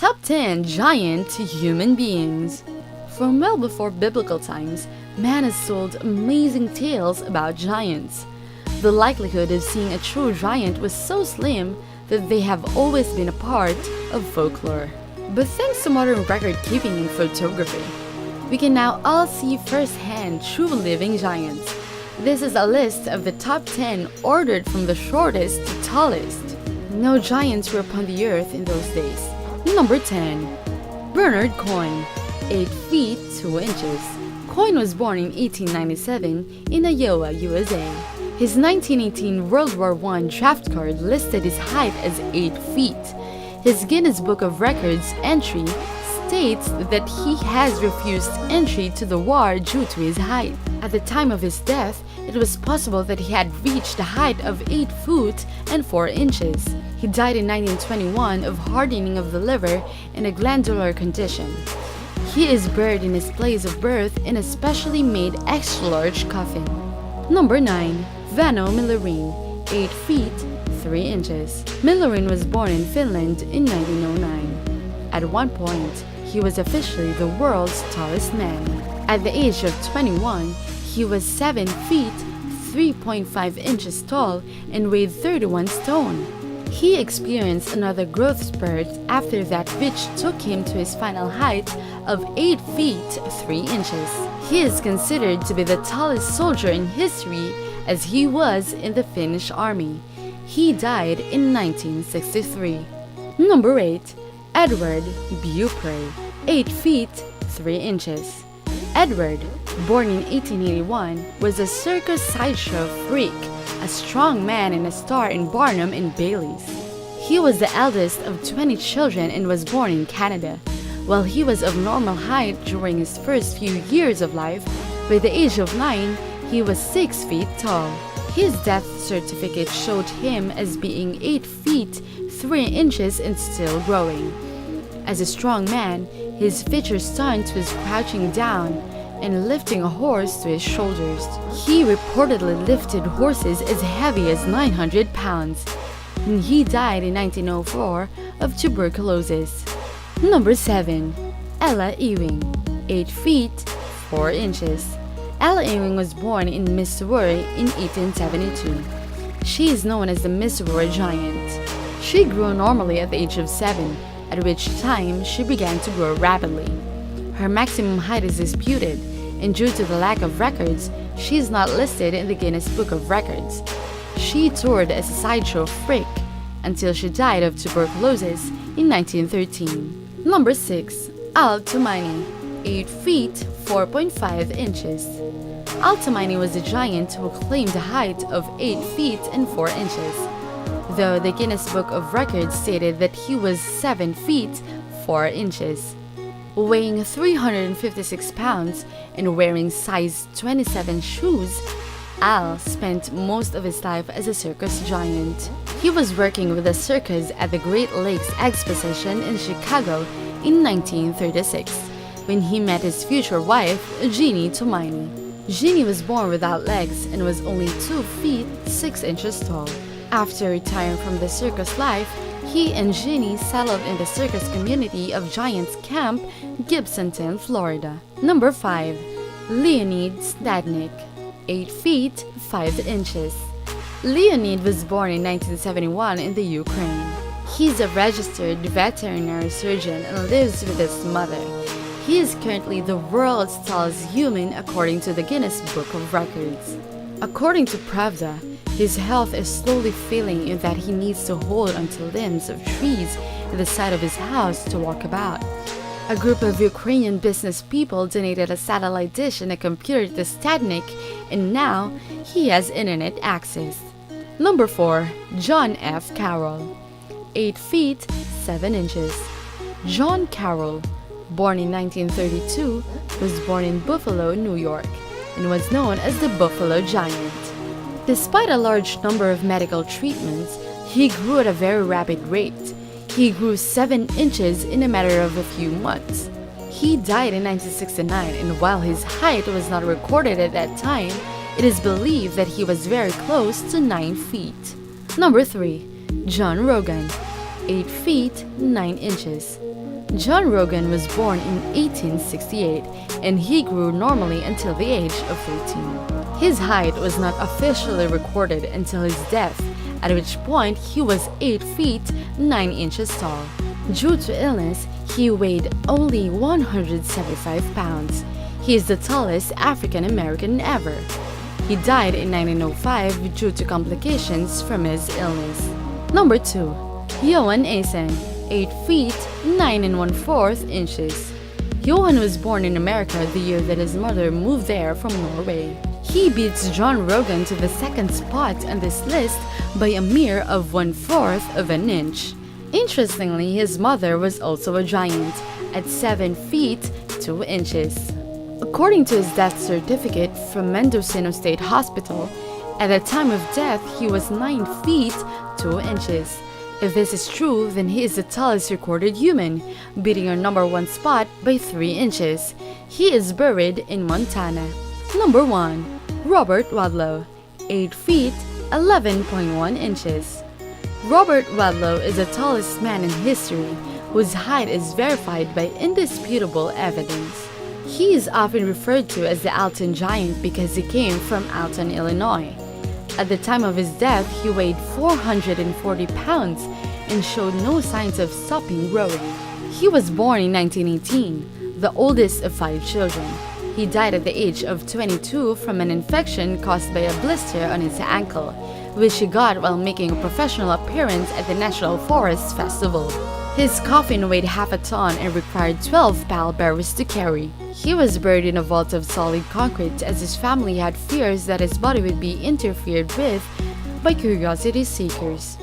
Top 10 Giant Human Beings. From well before biblical times, man has told amazing tales about giants. The likelihood of seeing a true giant was so slim that they have always been a part of folklore. But thanks to modern record keeping and photography, we can now all see firsthand true living giants. This is a list of the top 10 ordered from the shortest to tallest. No giants were upon the earth in those days. Number 10. Bernhard Coyne, 8 feet 2 inches. Coyne was born in 1897 in Iowa, USA. His 1918 World War I draft card listed his height as 8 feet. His Guinness Book of Records entry states that he has refused entry to the war due to his height. At the time of his death, it was possible that he had reached a height of 8 foot and 4 inches. He died in 1921 of hardening of the liver and a glandular condition. He is buried in his place of birth in a specially made extra-large coffin. Number 9. Väinö Myllyrinne, 8 feet 3 inches. Myllyrinne was born in Finland in 1909. At one point, he was officially the world's tallest man. At the age of 21, he was 7 feet 3.5 inches tall and weighed 31 stone. He experienced another growth spurt after that, which took him to his final height of 8 feet 3 inches. He is considered to be the tallest soldier in history as he was in the Finnish army. He died in 1963. Number 8. Edward Beaupre, 8 feet 3 inches. Edward, born in 1881, was a circus sideshow freak, a strong man and a star in Barnum and Bailey's. He was the eldest of 20 children and was born in Canada. While he was of normal height during his first few years of life, by the age of 9, he was 6 feet tall. His death certificate showed him as being 8 feet 3 inches and still growing. As a strong man, his feature stunt was crouching down and lifting a horse to his shoulders. He reportedly lifted horses as heavy as 900 pounds, and he died in 1904 of tuberculosis. Number 7. Ella Ewing, 8 feet 4 inches. Ella Ewing was born in Missouri in 1872. She is known as the Missouri Giant. She grew normally at the age of 7, at which time she began to grow rapidly. Her maximum height is disputed, and due to the lack of records, she is not listed in the Guinness Book of Records. She toured as a sideshow freak until she died of tuberculosis in 1913. Number 6. Tomaini, 8 feet 4.5 inches. Tomaini was a giant who claimed a height of 8 feet and 4 inches, though the Guinness Book of Records stated that he was 7 feet 4 inches. Weighing 356 pounds and wearing size 27 shoes, Al spent most of his life as a circus giant. He was working with a circus at the Great Lakes Exposition in Chicago in 1936 when he met his future wife, Jeannie Tomaini. Jeannie was born without legs and was only 2 feet 6 inches tall. After retiring from the circus life, he and Jeannie settled in the circus community of Giants Camp, Gibsonton, Florida. Number 5. Leonid Stadnyk, 8 feet 5 inches. Leonid was born in 1971 in the Ukraine. He's a registered veterinary surgeon and lives with his mother. He is currently the world's tallest human according to the Guinness Book of Records. According to Pravda, his health is slowly failing in that he needs to hold onto limbs of trees at the side of his house to walk about. A group of Ukrainian business people donated a satellite dish and a computer to Stadnyk, and now he has internet access. Number 4. John F. Carroll, 8 feet 7 inches. John Carroll, born in 1932, was born in Buffalo, New York, and was known as the Buffalo Giant. Despite a large number of medical treatments, he grew at a very rapid rate. He grew 7 inches in a matter of a few months. He died in 1969, and while his height was not recorded at that time, it is believed that he was very close to 9 feet. Number 3. John Rogan, 8 feet 9 inches. John Rogan was born in 1868 and he grew normally until the age of 13. His height was not officially recorded until his death, at which point he was 8 feet 9 inches tall. Due to illness, he weighed only 175 pounds. He is the tallest African American ever. He died in 1905 due to complications from his illness. Number 2. Johan Aasen, 8 feet 9 1/4 inches. Johan was born in America the year that his mother moved there from Norway. He beats John Rogan to the second spot on this list by a mere of 1/4 of an inch. Interestingly, his mother was also a giant, at 7 feet 2 inches. According to his death certificate from Mendocino State Hospital, at the time of death he was 9 feet 2 inches. If this is true, then he is the tallest recorded human, beating our number 1 spot by 3 inches. He is buried in Montana. Number 1. Robert Wadlow, 8 feet 11.1 inches. Robert Wadlow is the tallest man in history, whose height is verified by indisputable evidence. He is often referred to as the Alton Giant because he came from Alton, Illinois. At the time of his death, he weighed 440 pounds and showed no signs of stopping growing. He was born in 1918, the oldest of 5 children. He died at the age of 22 from an infection caused by a blister on his ankle, which he got while making a professional appearance at the National Forest Festival. His coffin weighed half a ton and required 12 pallbearers to carry. He was buried in a vault of solid concrete as his family had fears that his body would be interfered with by curiosity seekers.